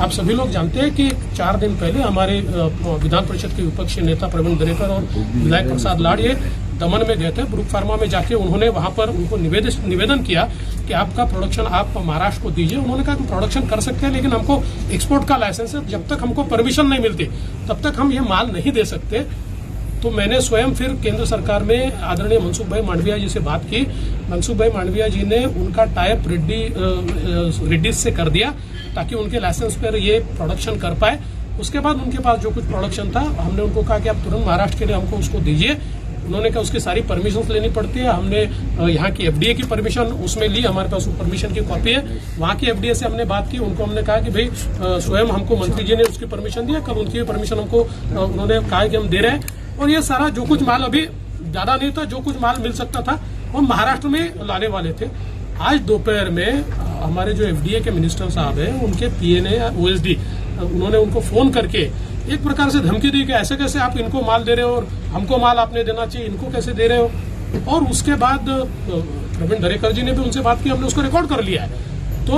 आप सभी लोग जानते हैं कि 4 दिन पहले हमारे विधान परिषद के विपक्षी नेता प्रवीण दरेकर और विधायक प्रसाद लाड़ ये दमन में गए थे। ब्रुक फार्मा में जाके उन्होंने वहां पर उनको निवेदन किया कि आपका प्रोडक्शन आप महाराष्ट्र को दीजिए। उन्होंने कहा कि प्रोडक्शन कर सकते हैं, लेकिन हमको एक्सपोर्ट का लाइसेंस है, जब तक हमको परमिशन नहीं मिलती तब तक हम ये माल नहीं दे सकते। तो मैंने स्वयं फिर केंद्र सरकार में आदरणीय मनसुख भाई मांडविया जी से बात की। मनसुख भाई मांडविया जी ने उनका टाइप रेड्डी से कर दिया ताकि उनके लाइसेंस पर ये प्रोडक्शन कर पाए। उसके बाद उनके पास जो कुछ प्रोडक्शन था, हमने उनको कहा कि आप तुरंत महाराष्ट्र के लिए हमको उसको दीजिए। उन्होंने कहा उसकी सारी परमिशन लेनी पड़ती है। हमने यहाँ की एफडीए की परमिशन उसमें ली, हमारे पास वो परमिशन की कॉपी है। वहाँ की एफडीए से हमने बात की, उनको हमने कहा कि भाई स्वयं हमको मंत्री जी ने उसकी परमिशन दिया, कल उनकी परमिशन हमको उन्होंने कहा कि हम दे रहे हैं। और ये सारा जो कुछ माल अभी ज्यादा नहीं था, जो कुछ माल मिल सकता था वो महाराष्ट्र में लाने वाले थे। आज दोपहर में हमारे जो एफडीए के मिनिस्टर साहब हैं, उनके पीए ने ओएसडी उन्होंने उनको फोन करके एक प्रकार से धमकी दी कि ऐसे कैसे आप इनको माल दे रहे हो और हमको माल आपने देना चाहिए, इनको कैसे दे रहे हो। और उसके बाद प्रवीण दरेकर जी ने भी उनसे बात की, हमने उसको रिकॉर्ड कर लिया है। तो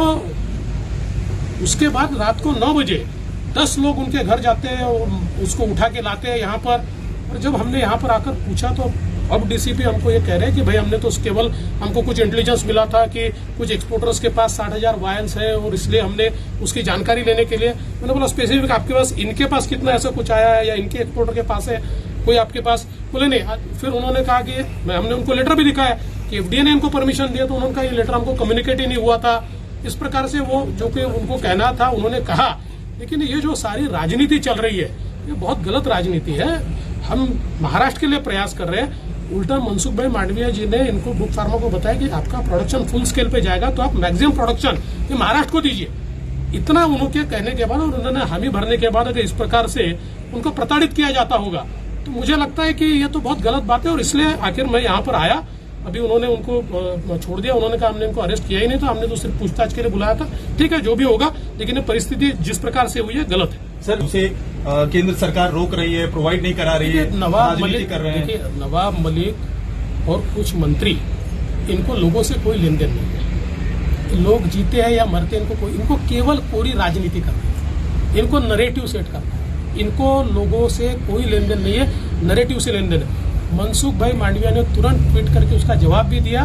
उसके बाद रात को 9 बजे 10 लोग उनके घर जाते हैं और उसको उठा के लाते हैं यहाँ पर। और जब हमने यहाँ पर आकर पूछा तो अब डीसीपी हमको ये कह रहे हैं कि भाई हमने तो केवल हमको कुछ इंटेलिजेंस मिला था कि कुछ एक्सपोर्टर्स के पास 60,000 वायल्स है और इसलिए हमने उसकी जानकारी लेने के लिए। मैंने बोला स्पेसिफिक आपके पास इनके पास कितना ऐसा कुछ आया है या इनके एक्सपोर्टर के पास है कोई आपके पास? बोले नहीं। फिर उन्होंने कहा कि हमने उनको लेटर भी दिखाया कि एफडीए ने इनको परमिशन दिया, तो उन्होंने कहा ये लेटर हमको कम्युनिकेट ही नहीं हुआ था। इस प्रकार से वो जो कि उनको कहना था उन्होंने कहा। लेकिन ये जो सारी राजनीति चल रही है ये बहुत गलत राजनीति है। हम महाराष्ट्र के लिए प्रयास कर रहे हैं। उल्टा मनसुख भाई मांडविया जी ने इनको ब्रुक फार्मा को बताया कि आपका प्रोडक्शन फुल स्केल पे जाएगा तो आप मैक्सिमम प्रोडक्शन ये महाराष्ट्र को दीजिए। इतना उनके कहने के बाद और उन्होंने हामी भरने के बाद अगर इस प्रकार से उनको प्रताड़ित किया जाता होगा तो मुझे लगता है कि ये तो बहुत गलत बात है। और इसलिए आखिर मैं यहाँ पर आया। अभी उन्होंने उनको छोड़ दिया, उन्होंने कहा हमने उनको अरेस्ट किया ही नहीं था, हमने तो सिर्फ पूछताछ के लिए बुलाया था। ठीक है, जो भी होगा, लेकिन ये परिस्थिति जिस प्रकार से हुई है गलत है। सर, उसे केंद्र सरकार रोक रही है, प्रोवाइड नहीं करा रही है, नवाब मलिक कर रहे हैं। देखिए, नवाब मलिक और कुछ मंत्री, इनको लोगों से कोई लेन देन नहीं है। लोग जीते हैं या मरते हैं, इनको केवल कोरी राजनीति करनी है, इनको नरेटिव सेट करना है। इनको लोगों से कोई लेन देन नहीं है, नरेटिव से लेन देन है। मनसुख भाई मांडविया ने तुरंत ट्वीट करके उसका जवाब भी दिया।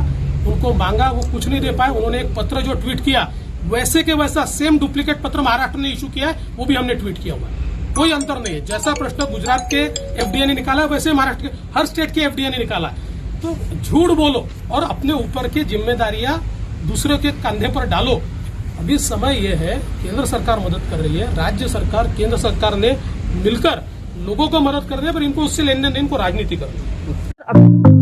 उनको मांगा, वो कुछ नहीं दे पाए। उन्होंने एक पत्र जो ट्वीट किया वैसे के वैसा सेम डुप्लीकेट पत्र महाराष्ट्र ने इशू किया है, वो भी हमने ट्वीट किया हुआ है। कोई अंतर नहीं है। जैसा प्रश्न गुजरात के एफडीए ने निकाला वैसे महाराष्ट्र के हर स्टेट के एफडीए ने निकाला है। तो झूठ बोलो और अपने ऊपर की जिम्मेदारियां दूसरे के कंधे पर डालो। अभी समय यह है, केंद्र सरकार मदद कर रही है, राज्य सरकार केंद्र सरकार ने मिलकर लोगों को मदद कर रही है, पर इनको उससे लेन देन, इनको राजनीति करनी है।